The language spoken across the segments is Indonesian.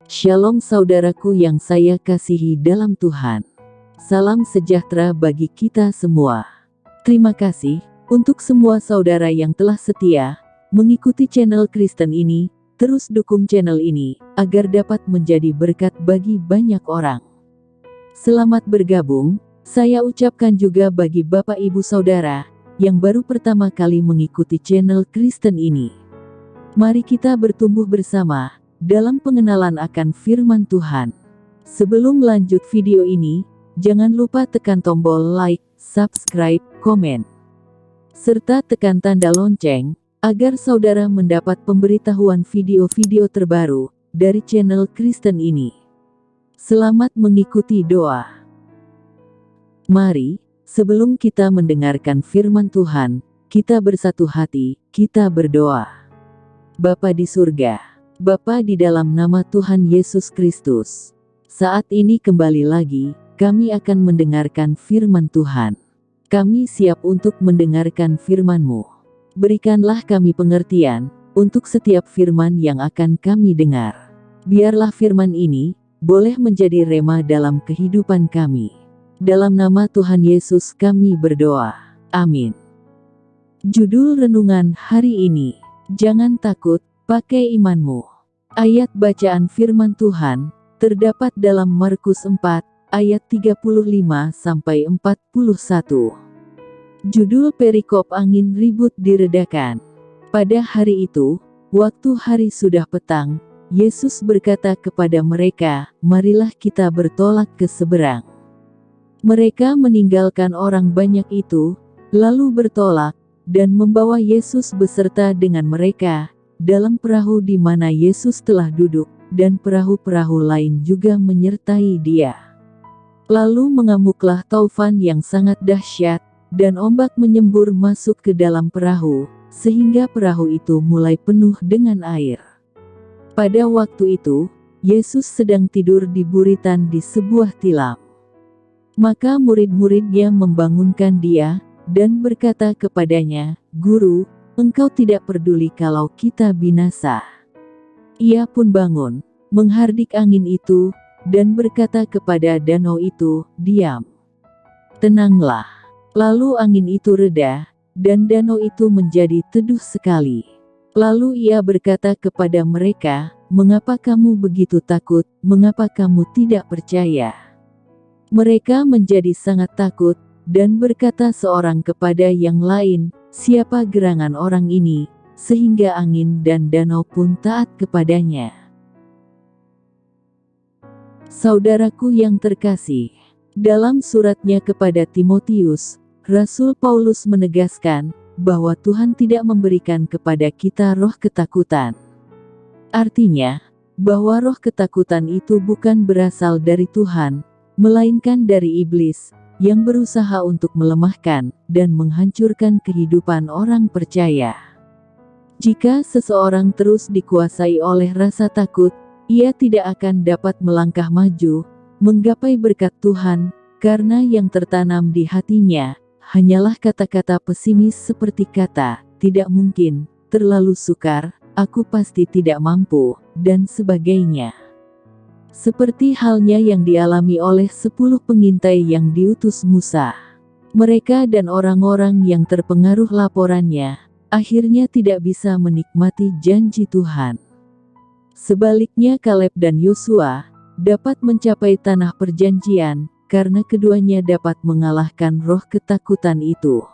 Shalom saudaraku yang saya kasihi dalam Tuhan. Salam sejahtera bagi kita semua. Terima kasih untuk semua saudara yang telah setia mengikuti channel Kristen ini. Terus dukung channel ini agar dapat menjadi berkat bagi banyak orang. Selamat bergabung, saya ucapkan juga bagi Bapak Ibu Saudara yang baru pertama kali mengikuti channel Kristen ini. Mari kita bertumbuh bersama dalam pengenalan akan firman Tuhan. Sebelum lanjut video ini, jangan lupa tekan tombol like, subscribe, komen, serta tekan tanda lonceng, agar saudara mendapat pemberitahuan video-video terbaru dari channel Kristen ini. Selamat mengikuti doa. Mari, sebelum kita mendengarkan firman Tuhan, kita bersatu hati, kita berdoa. Bapa di surga, Bapa di dalam nama Tuhan Yesus Kristus, saat ini kembali lagi, kami akan mendengarkan firman Tuhan. Kami siap untuk mendengarkan firman-Mu. Berikanlah kami pengertian, untuk setiap firman yang akan kami dengar. Biarlah firman ini, boleh menjadi rema dalam kehidupan kami. Dalam nama Tuhan Yesus kami berdoa. Amin. Judul renungan hari ini, jangan takut, pakai imanmu. Ayat bacaan firman Tuhan terdapat dalam Markus 4 ayat 35-41. Judul perikop angin ribut diredakan. Pada hari itu, waktu hari sudah petang, Yesus berkata kepada mereka, "Marilah kita bertolak ke seberang." Mereka meninggalkan orang banyak itu, lalu bertolak, dan membawa Yesus beserta dengan mereka dalam perahu di mana Yesus telah duduk, dan perahu-perahu lain juga menyertai Dia. Lalu mengamuklah taufan yang sangat dahsyat, dan ombak menyembur masuk ke dalam perahu, sehingga perahu itu mulai penuh dengan air. Pada waktu itu, Yesus sedang tidur di buritan di sebuah tilam. Maka murid-muridnya membangunkan Dia, dan berkata kepadanya, "Guru, Engkau tidak peduli kalau kita binasa." Ia pun bangun, menghardik angin itu, dan berkata kepada danau itu, "Diam, tenanglah." Lalu angin itu reda, dan danau itu menjadi teduh sekali. Lalu ia berkata kepada mereka, "Mengapa kamu begitu takut, mengapa kamu tidak percaya?" Mereka menjadi sangat takut, dan berkata seorang kepada yang lain, "Siapa gerangan orang ini, sehingga angin dan danau pun taat kepadanya?" Saudaraku yang terkasih, dalam suratnya kepada Timotius, Rasul Paulus menegaskan bahwa Tuhan tidak memberikan kepada kita roh ketakutan. Artinya, bahwa roh ketakutan itu bukan berasal dari Tuhan, melainkan dari iblis, yang berusaha untuk melemahkan dan menghancurkan kehidupan orang percaya. Jika seseorang terus dikuasai oleh rasa takut, ia tidak akan dapat melangkah maju, menggapai berkat Tuhan, karena yang tertanam di hatinya hanyalah kata-kata pesimis seperti kata, "Tidak mungkin, terlalu sukar, aku pasti tidak mampu," dan sebagainya. Seperti halnya yang dialami oleh 10 pengintai yang diutus Musa. Mereka dan orang-orang yang terpengaruh laporannya, akhirnya tidak bisa menikmati janji Tuhan. Sebaliknya Kaleb dan Yosua dapat mencapai tanah perjanjian, karena keduanya dapat mengalahkan roh ketakutan itu.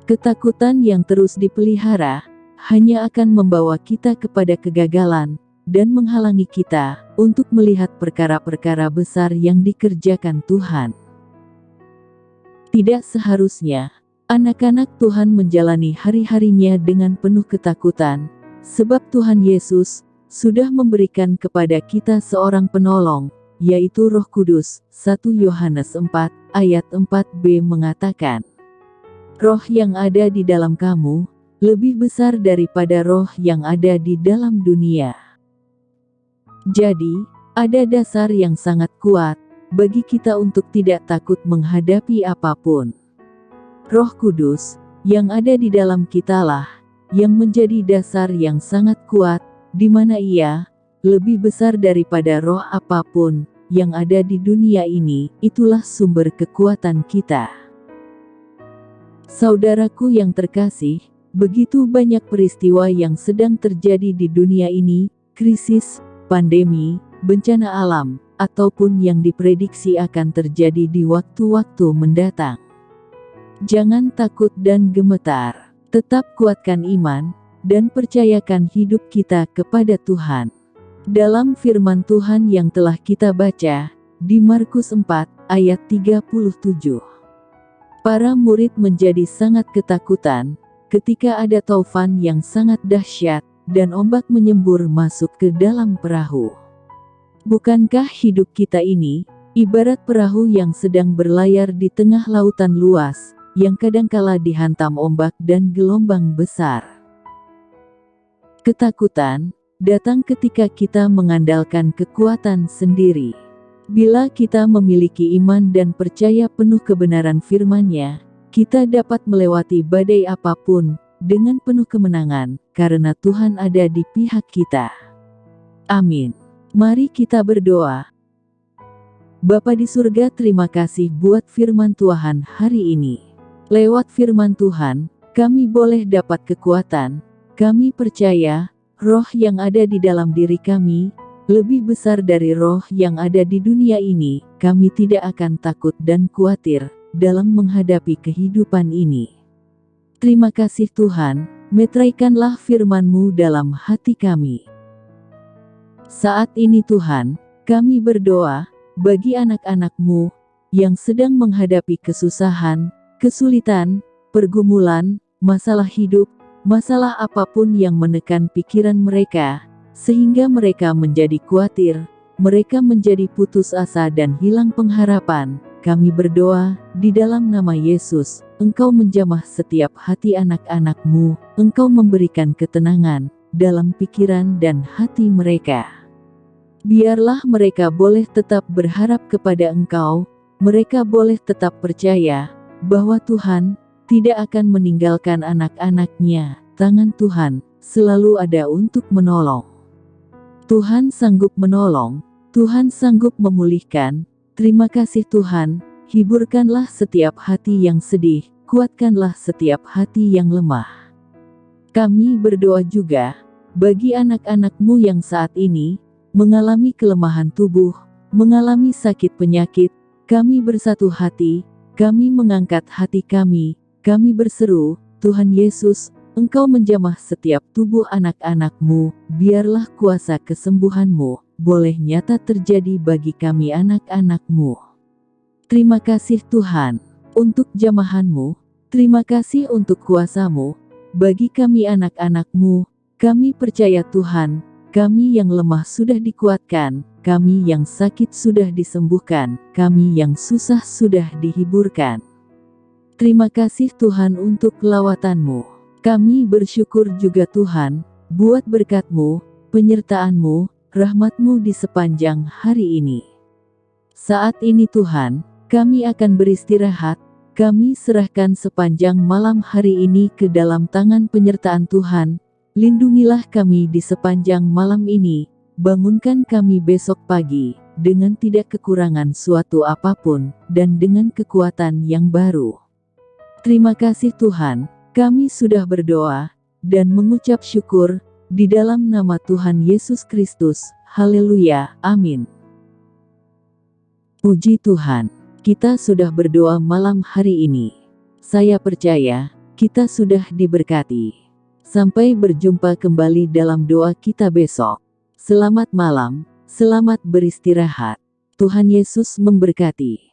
Ketakutan yang terus dipelihara, hanya akan membawa kita kepada kegagalan, dan menghalangi kita untuk melihat perkara-perkara besar yang dikerjakan Tuhan. Tidak seharusnya anak-anak Tuhan menjalani hari-harinya dengan penuh ketakutan, sebab Tuhan Yesus sudah memberikan kepada kita seorang penolong, yaitu Roh Kudus. 1 Yohanes 4 ayat 4b mengatakan, "Roh yang ada di dalam kamu lebih besar daripada roh yang ada di dalam dunia." Jadi, ada dasar yang sangat kuat bagi kita untuk tidak takut menghadapi apapun. Roh Kudus yang ada di dalam kitalah yang menjadi dasar yang sangat kuat, di mana Ia lebih besar daripada roh apapun yang ada di dunia ini. Itulah sumber kekuatan kita. Saudaraku yang terkasih, begitu banyak peristiwa yang sedang terjadi di dunia ini, krisis, pandemi, bencana alam, ataupun yang diprediksi akan terjadi di waktu-waktu mendatang. Jangan takut dan gemetar, tetap kuatkan iman, dan percayakan hidup kita kepada Tuhan. Dalam firman Tuhan yang telah kita baca, di Markus 4, ayat 37. Para murid menjadi sangat ketakutan, ketika ada taufan yang sangat dahsyat, dan ombak menyembur masuk ke dalam perahu. Bukankah hidup kita ini, ibarat perahu yang sedang berlayar di tengah lautan luas, yang kadangkala dihantam ombak dan gelombang besar? Ketakutan datang ketika kita mengandalkan kekuatan sendiri. Bila kita memiliki iman dan percaya penuh kebenaran firman-Nya, kita dapat melewati badai apapun dengan penuh kemenangan, karena Tuhan ada di pihak kita. Amin. Mari kita berdoa. Bapa di surga, terima kasih buat firman Tuhan hari ini. Lewat firman Tuhan, kami boleh dapat kekuatan. Kami percaya, roh yang ada di dalam diri kami, lebih besar dari roh yang ada di dunia ini. Kami tidak akan takut dan khawatir dalam menghadapi kehidupan ini. Terima kasih Tuhan, meteraikanlah firman-Mu dalam hati kami. Saat ini Tuhan, kami berdoa, bagi anak-anak-Mu, yang sedang menghadapi kesusahan, kesulitan, pergumulan, masalah hidup, masalah apapun yang menekan pikiran mereka, sehingga mereka menjadi khawatir, mereka menjadi putus asa dan hilang pengharapan. Kami berdoa, di dalam nama Yesus, Engkau menjamah setiap hati anak-anak-Mu, Engkau memberikan ketenangan dalam pikiran dan hati mereka. Biarlah mereka boleh tetap berharap kepada Engkau, mereka boleh tetap percaya, bahwa Tuhan tidak akan meninggalkan anak-anak-Nya. Tangan Tuhan selalu ada untuk menolong. Tuhan sanggup menolong, Tuhan sanggup memulihkan. Terima kasih Tuhan, hiburkanlah setiap hati yang sedih, kuatkanlah setiap hati yang lemah. Kami berdoa juga, bagi anak-anak-Mu yang saat ini, mengalami kelemahan tubuh, mengalami sakit penyakit, kami bersatu hati, kami mengangkat hati kami berseru, Tuhan Yesus, Engkau menjamah setiap tubuh anak-anak-Mu, biarlah kuasa kesembuhan-Mu boleh nyata terjadi bagi kami anak-anak-Mu. Terima kasih Tuhan, untuk jamahan-Mu, terima kasih untuk kuasa-Mu, bagi kami anak-anak-Mu, kami percaya Tuhan, kami yang lemah sudah dikuatkan, kami yang sakit sudah disembuhkan, kami yang susah sudah dihiburkan. Terima kasih Tuhan untuk lawatan-Mu. Kami bersyukur juga Tuhan, buat berkat-Mu, penyertaan-Mu, rahmat-Mu di sepanjang hari ini. Saat ini Tuhan, kami akan beristirahat, kami serahkan sepanjang malam hari ini ke dalam tangan penyertaan Tuhan. Lindungilah kami di sepanjang malam ini, bangunkan kami besok pagi, dengan tidak kekurangan suatu apapun, dan dengan kekuatan yang baru. Terima kasih Tuhan. Kami sudah berdoa, dan mengucap syukur, di dalam nama Tuhan Yesus Kristus. Haleluya, amin. Puji Tuhan, kita sudah berdoa malam hari ini. Saya percaya, kita sudah diberkati. Sampai berjumpa kembali dalam doa kita besok. Selamat malam, selamat beristirahat. Tuhan Yesus memberkati.